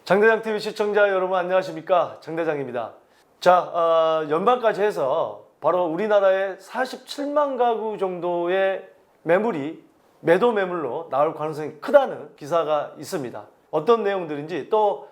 장대장TV 시청자 여러분 안녕하십니까? 장대장입니다. 자, 연말까지 해서 바로 우리나라에 47만 가구 정도의 매물이 매도 매물로 나올 가능성이 크다는 기사가 있습니다. 어떤 내용들인지 또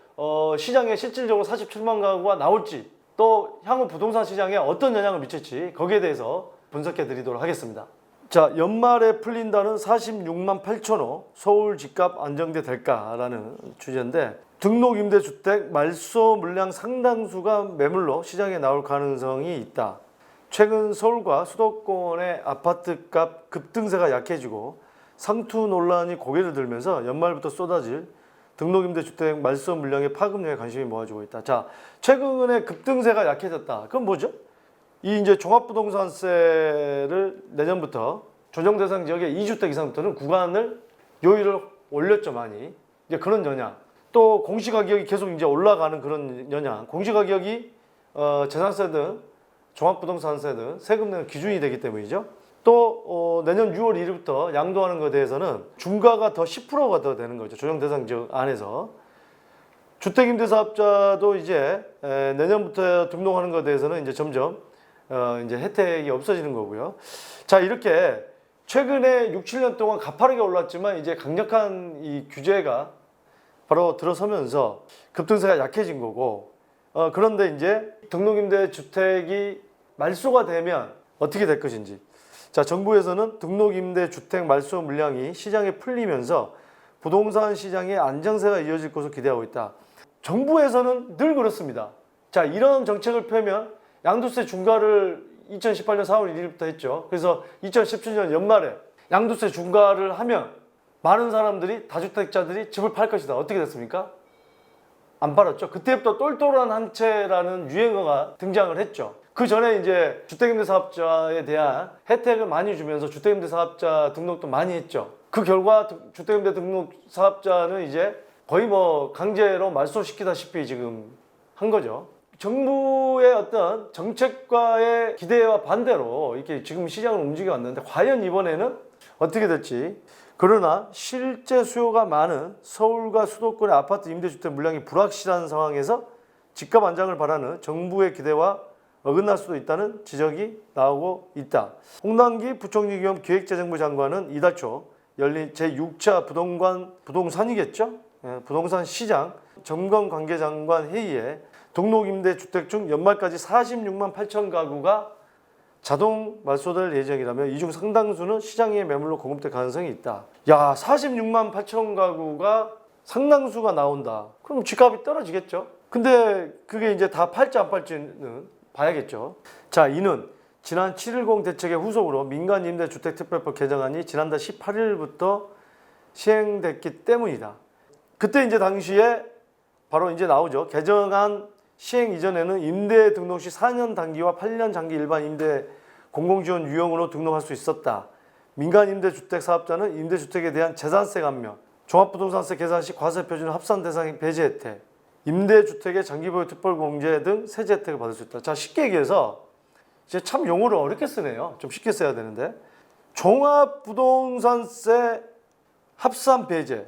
시장에 실질적으로 47만 가구가 나올지 또 향후 부동산 시장에 어떤 영향을 미칠지 거기에 대해서 분석해 드리도록 하겠습니다. 자, 연말에 풀린다는 46만 8천호 서울 집값 안정돼 될까라는 주제인데 등록임대주택 말소 물량 상당수가 매물로 시장에 나올 가능성이 있다. 최근 서울과 수도권의 아파트값 급등세가 약해지고 상투 논란이 고개를 들면서 연말부터 쏟아질 등록임대주택 말소 물량의 파급력에 관심이 모아지고 있다. 자, 최근에 급등세가 약해졌다. 그건 뭐죠? 이 이제 종합부동산세를 내년부터 조정대상 지역의 2주택 이상부터는 구간을 요율을 올렸죠, 많이. 이제 그런 영향. 또 공시가격이 계속 이제 올라가는 그런 영향. 공시가격이 재산세 등 종합부동산세 등 세금 내는 기준이 되기 때문이죠. 또 내년 6월 1일부터 양도하는 것에 대해서는 중과가 더 10%가 더 되는 거죠. 조정대상 지역 안에서. 주택임대사업자도 이제 내년부터 등록하는 것에 대해서는 이제 점점 이제 혜택이 없어지는 거고요. 자, 이렇게 최근에 6, 7년 동안 가파르게 올랐지만 이제 강력한 이 규제가 바로 들어서면서 급등세가 약해진 거고, 그런데 이제 등록임대주택이 말소가 되면 어떻게 될 것인지. 자, 정부에서는 등록임대주택 말소 물량이 시장에 풀리면서 부동산 시장의 안정세가 이어질 것으로 기대하고 있다. 정부에서는 늘 그렇습니다. 자, 이런 정책을 펴면 양도세 중과를 2018년 4월 1일부터 했죠. 그래서 2017년 연말에 양도세 중과를 하면 많은 사람들이, 다주택자들이 집을 팔 것이다. 어떻게 됐습니까? 안 팔았죠. 그때부터 똘똘한 한 채라는 유행어가 등장을 했죠. 그 전에 이제 주택임대사업자에 대한 혜택을 많이 주면서 주택임대사업자 등록도 많이 했죠. 그 결과 주택임대 등록 사업자는 이제 거의 뭐 강제로 말소시키다시피 지금 한 거죠. 정부의 어떤 정책과의 기대와 반대로 이렇게 지금 시장을 움직여 왔는데 과연 이번에는 어떻게 될지. 그러나 실제 수요가 많은 서울과 수도권의 아파트 임대주택 물량이 불확실한 상황에서 집값 안정을 바라는 정부의 기대와 어긋날 수도 있다는 지적이 나오고 있다. 홍남기 부총리 겸 기획재정부 장관은 이달 초 열린 제6차 부동산이겠죠? 부동산 시장 점검 관계장관 회의에 등록임대주택 중 연말까지 46만 8천 가구가 자동 말소될 예정이라며 이 중 상당수는 시장의 매물로 공급될 가능성이 있다. 야, 46만 8천 가구가 상당수가 나온다. 그럼 집값이 떨어지겠죠? 근데 그게 이제 다 팔지 안 팔지는 봐야겠죠. 자, 이는 지난 7.10 대책의 후속으로 민간임대주택특별법 개정안이 지난달 18일부터 시행됐기 때문이다. 그때 이제 당시에 바로 이제 나오죠. 개정안 시행 이전에는 임대 등록 시 4년 단기와 8년 장기 일반 임대 공공지원 유형으로 등록할 수 있었다. 민간 임대주택 사업자는 임대주택에 대한 재산세 감면, 종합부동산세 계산 시 과세 표준 합산 대상 배제 혜택, 임대주택의 장기보유 특별공제 등 세제 혜택을 받을 수 있다. 자, 쉽게 얘기해서 이제 참 용어를 어렵게 쓰네요. 좀 쉽게 써야 되는데 종합부동산세 합산 배제.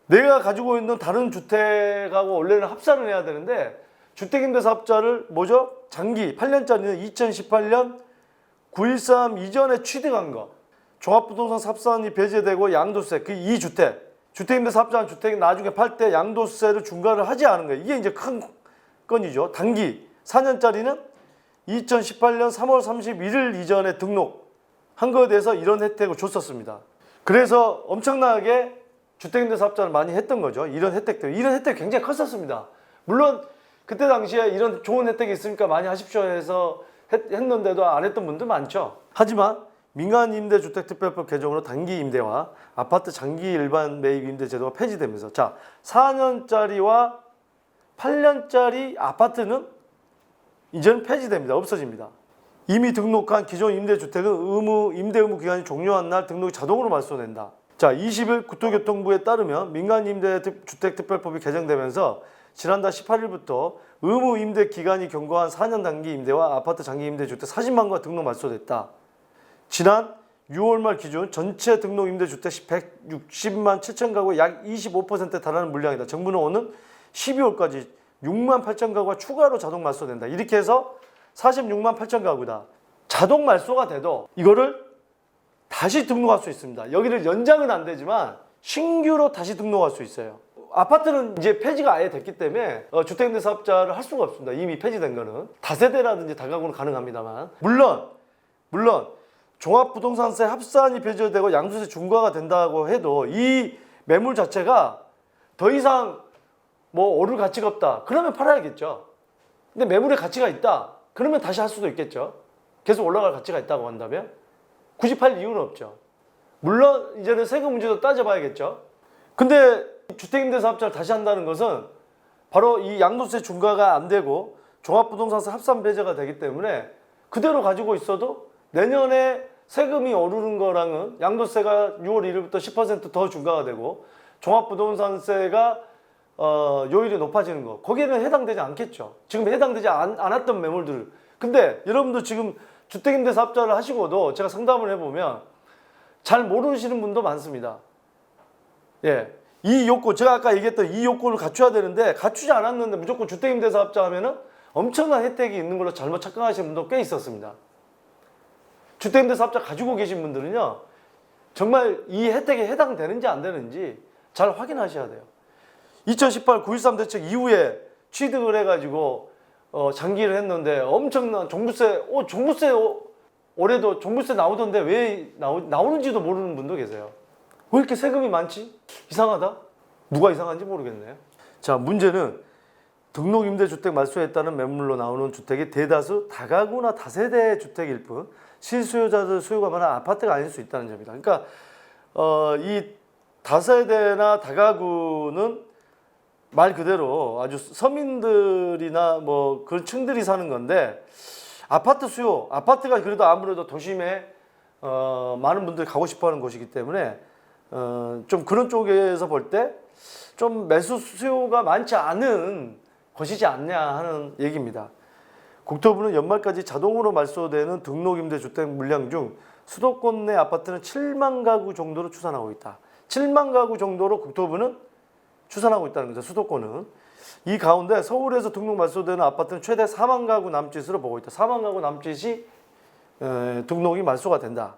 내가 가지고 있는 다른 주택하고 원래는 합산을 해야 되는데 주택임대사업자를 뭐죠? 장기 8년짜리는 2018년 9.13 이전에 취득한 거. 종합부동산 합산이 배제되고 양도세, 그 2주택. 주택임대사업자는 주택이 나중에 팔 때 양도세를 중과를 하지 않은 거예요. 이게 이제 큰 건이죠. 단기 4년짜리는 2018년 3월 31일 이전에 등록한 거에 대해서 이런 혜택을 줬었습니다. 그래서 엄청나게 주택임대사업자를 많이 했던 거죠. 이런 혜택들. 이런 혜택이 굉장히 컸었습니다. 물론 그때 당시에 이런 좋은 혜택이 있으니까 많이 하십시오 해서 했는데도 안 했던 분들 많죠. 하지만 민간임대주택특별법 개정으로 단기 임대와 아파트 장기 일반 매입 임대 제도가 폐지되면서 자, 4년짜리와 8년짜리 아파트는 이제는 폐지됩니다. 없어집니다. 이미 등록한 기존 임대주택은 임대 의무 기간이 종료한 날 등록이 자동으로 말소된다. 자, 20일 국토교통부에 따르면 민간임대주택특별법이 개정되면서 지난달 18일부터 의무 임대 기간이 경과한 4년 단기 임대와 아파트 장기 임대 주택 40만과 등록 말소됐다. 지난 6월 말 기준 전체 등록 임대 주택 160만 7천 가구 약 25%에 달하는 물량이다. 정부는 오는 12월까지 6만 8천 가구가 추가로 자동 말소된다. 이렇게 해서 46만 8천 가구다. 자동 말소가 돼도 이거를 다시 등록할 수 있습니다. 여기를 연장은 안 되지만 신규로 다시 등록할 수 있어요. 아파트는 이제 폐지가 아예 됐기 때문에 주택임대사업자를 할 수가 없습니다. 이미 폐지된 거는. 다세대라든지 다가구는 가능합니다만. 물론 종합부동산세 합산이 배제되고 양도세 중과가 된다고 해도 이 매물 자체가 더 이상 뭐 오를 가치가 없다. 그러면 팔아야겠죠. 근데 매물의 가치가 있다. 그러면 다시 할 수도 있겠죠. 계속 올라갈 가치가 있다고 한다면 굳이 팔 이유는 없죠. 물론 이제는 세금 문제도 따져봐야겠죠. 근데 주택임대사업자를 다시 한다는 것은 바로 이 양도세 중과가 안 되고 종합부동산세 합산 배제가 되기 때문에 그대로 가지고 있어도 내년에 세금이 오르는 거랑은 양도세가 6월 1일부터 10%더 중과가 되고 종합부동산세가 요율이 높아지는 거 거기에는 해당되지 않겠죠. 지금 해당되지 않았던 매물들. 근데 여러분도 지금 주택임대사업자를 하시고도 제가 상담을 해보면 잘 모르시는 분도 많습니다. 예, 이 요건 제가 아까 얘기했던 이 요건을 갖춰야 되는데 갖추지 않았는데 무조건 주택임대사업자 하면은 엄청난 혜택이 있는 걸로 잘못 착각하시는 분도 꽤 있었습니다. 주택임대사업자 가지고 계신 분들은요 정말 이 혜택에 해당되는지 안 되는지 잘 확인하셔야 돼요. 2018 9.13 대책 이후에 취득을 해가지고 장기를 했는데 엄청난 종부세 올해도 종부세 나오던데 왜 나오는지도 모르는 분도 계세요. 왜 이렇게 세금이 많지? 이상하다? 누가 이상한지 모르겠네요. 자, 문제는 등록임대주택 말소했다는 매물로 나오는 주택이 대다수 다가구나 다세대 주택일 뿐 실수요자들 수요가 많은 아파트가 아닐 수 있다는 점이다. 그러니까 이 다세대나 다가구는 말 그대로 아주 서민들이나 뭐 그런 층들이 사는 건데 아파트 수요, 아파트가 그래도 아무래도 도심에 많은 분들이 가고 싶어하는 곳이기 때문에 좀 그런 쪽에서 볼 때 좀 매수 수요가 많지 않은 것이지 않냐 하는 얘기입니다. 국토부는 연말까지 자동으로 말소되는 등록임대주택 물량 중 수도권 내 아파트는 7만 가구 정도로 추산하고 있다. 7만 가구 정도로 국토부는 추산하고 있다는 거죠. 수도권은. 이 가운데 서울에서 등록 말소되는 아파트는 최대 4만 가구 남짓으로 보고 있다. 4만 가구 남짓이 등록이 말소가 된다.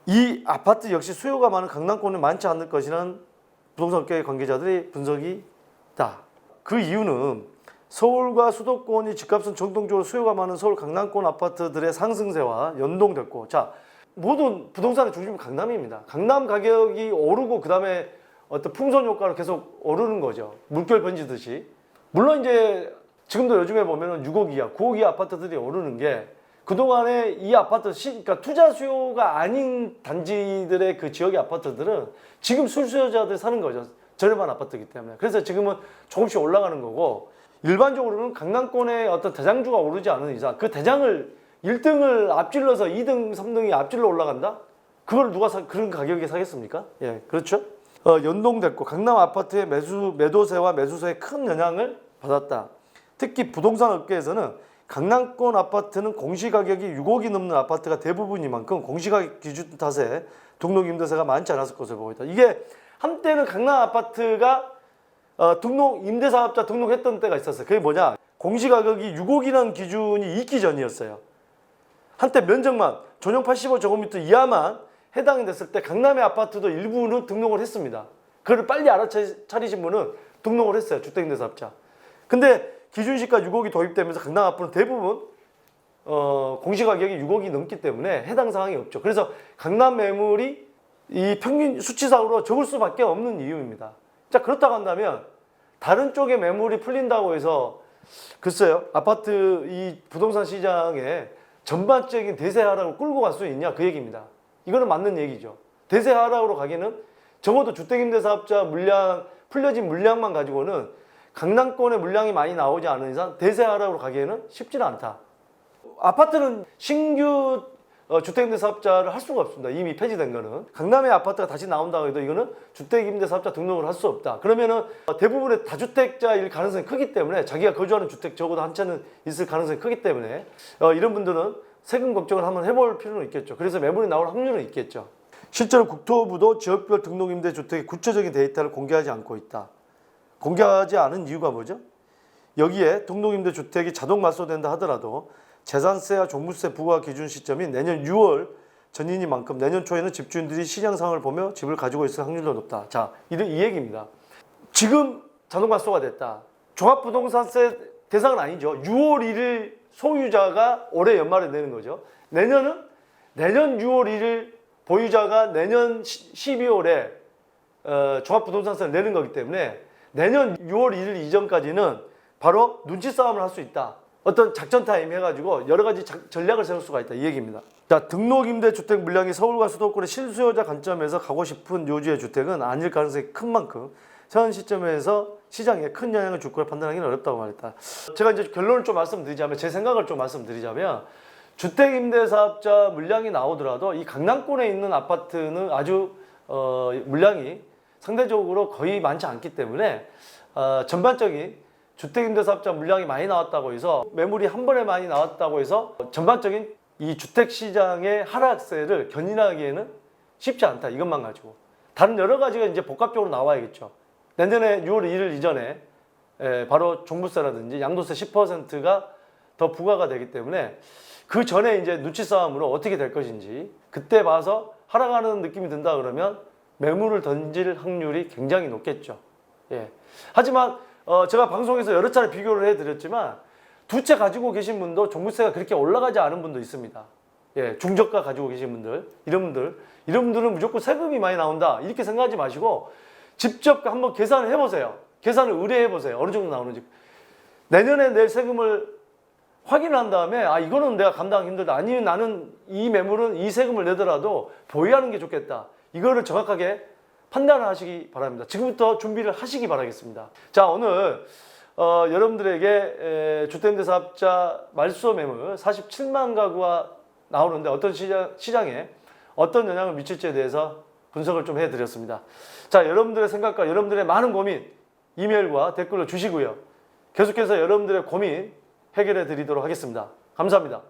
이 아파트 역시 수요가 많은 강남권은 많지 않을 것이라는 부동산업계 관계자들의 분석이 있다. 그 이유는 서울과 수도권이 집값은 정통적으로 수요가 많은 서울 강남권 아파트들의 상승세와 연동됐고, 자, 모든 부동산의 중심은 강남입니다. 강남 가격이 오르고 그 다음에 어떤 풍선 효과로 계속 오르는 거죠. 물결 번지듯이. 물론 이제 지금도 요즘에 보면은 6억 이하, 9억 이하 아파트들이 오르는 게 그동안에 이 아파트, 그러니까 투자 수요가 아닌 단지들의 그 지역의 아파트들은 지금 술수요자들 사는 거죠. 저렴한 아파트이기 때문에. 그래서 지금은 조금씩 올라가는 거고, 일반적으로는 강남권의 어떤 대장주가 오르지 않는 이상 그 대장을 1등을 앞질러서 2등, 3등이 앞질러 올라간다? 그걸 누가 그런 가격에 사겠습니까? 예, 그렇죠? 연동됐고 강남 아파트의 매도세와 매수세에 큰 영향을 받았다. 특히 부동산 업계에서는 강남권 아파트는 공시가격이 6억이 넘는 아파트가 대부분이만큼 공시가격 기준 탓에 등록임대세가 많지 않았을 것으로 보고 있다. 이게 한때는 강남 아파트가 임대사업자 등록했던 때가 있었어요. 그게 뭐냐? 공시가격이 6억이라는 기준이 있기 전이었어요. 한때 면적만 전용 85제곱미터 이하만 해당이 됐을 때 강남의 아파트도 일부는 등록을 했습니다. 그걸 빨리 알아차리신 분은 등록을 했어요. 주택임대사업자. 근데 기준시가 6억이 도입되면서 강남 아파트는 대부분 공시가격이 6억이 넘기 때문에 해당 사항이 없죠. 그래서 강남 매물이 이 평균 수치상으로 적을 수밖에 없는 이유입니다. 자, 그렇다고 한다면 다른 쪽의 매물이 풀린다고 해서 글쎄요, 아파트 이 부동산 시장에 전반적인 대세 하락을 끌고 갈 수 있냐 그 얘기입니다. 이거는 맞는 얘기죠. 대세 하락으로 가기는 적어도 주택임대사업자 물량, 풀려진 물량만 가지고는 강남권의 물량이 많이 나오지 않은 이상 대세 하락으로 가기에는 쉽지는 않다. 아파트는 신규 주택임대사업자를 할 수가 없습니다. 이미 폐지된 거는. 강남의 아파트가 다시 나온다고 해도 이거는 주택임대사업자 등록을 할 수 없다. 그러면은 대부분의 다주택자일 가능성이 크기 때문에 자기가 거주하는 주택 적어도 한 채는 있을 가능성이 크기 때문에 이런 분들은 세금 걱정을 한번 해볼 필요는 있겠죠. 그래서 매물이 나올 확률은 있겠죠. 실제로 국토부도 지역별 등록임대주택의 구체적인 데이터를 공개하지 않고 있다. 공개하지 않은 이유가 뭐죠? 여기에 등록임대주택이 자동 말소된다 하더라도 재산세와 종부세 부과 기준 시점이 내년 6월 전이니만큼 내년 초에는 집주인들이 시장 상황을 보며 집을 가지고 있을 확률도 높다. 자, 이 얘기입니다. 지금 자동 말소가 됐다. 종합부동산세 대상은 아니죠. 6월 1일 소유자가 올해 연말에 내는 거죠. 내년은 내년 6월 1일 보유자가 내년 12월에 종합부동산세를 내는 거기 때문에 내년 6월 1일 이전까지는 바로 눈치 싸움을 할 수 있다. 어떤 작전 타임 해가지고 여러 가지 전략을 세울 수가 있다. 이 얘기입니다. 자, 등록임대주택 물량이 서울과 수도권의 실수요자 관점에서 가고 싶은 요지의 주택은 아닐 가능성이 큰 만큼 현 시점에서 시장에 큰 영향을 줄 거라 판단하기는 어렵다고 말했다. 제가 이제 결론을 좀 말씀드리자면, 제 생각을 좀 말씀드리자면, 주택임대사업자 물량이 나오더라도 이 강남권에 있는 아파트는 아주 물량이 상대적으로 거의 많지 않기 때문에 전반적인 주택임대사업자 물량이 많이 나왔다고 해서, 매물이 한 번에 많이 나왔다고 해서 전반적인 이 주택시장의 하락세를 견인하기에는 쉽지 않다. 이것만 가지고. 다른 여러 가지가 이제 복합적으로 나와야겠죠. 내년에 6월 1일 이전에 바로 종부세라든지 양도세 10%가 더 부과가 되기 때문에 그 전에 이제 눈치 싸움으로 어떻게 될 것인지, 그때 봐서 하락하는 느낌이 든다 그러면 매물을 던질 확률이 굉장히 높겠죠. 예. 하지만 제가 방송에서 여러 차례 비교를 해드렸지만 두 채 가지고 계신 분도 종부세가 그렇게 올라가지 않은 분도 있습니다. 예, 중저가 가지고 계신 분들, 이런 분들은 무조건 세금이 많이 나온다 이렇게 생각하지 마시고 직접 한번 계산을 해보세요. 계산을 의뢰해보세요. 어느 정도 나오는지. 내년에 낼 세금을 확인한 다음에 이거는 내가 감당하기 힘들다. 아니면 나는 이 매물은 이 세금을 내더라도 보유하는 게 좋겠다. 이거를 정확하게 판단을 하시기 바랍니다. 지금부터 준비를 하시기 바라겠습니다. 자, 오늘 여러분들에게 주택임대사업자 말소 매물 47만 가구가 나오는데 어떤 시장에 어떤 영향을 미칠지에 대해서 분석을 좀 해드렸습니다. 자, 여러분들의 생각과 여러분들의 많은 고민 이메일과 댓글로 주시고요. 계속해서 여러분들의 고민 해결해 드리도록 하겠습니다. 감사합니다.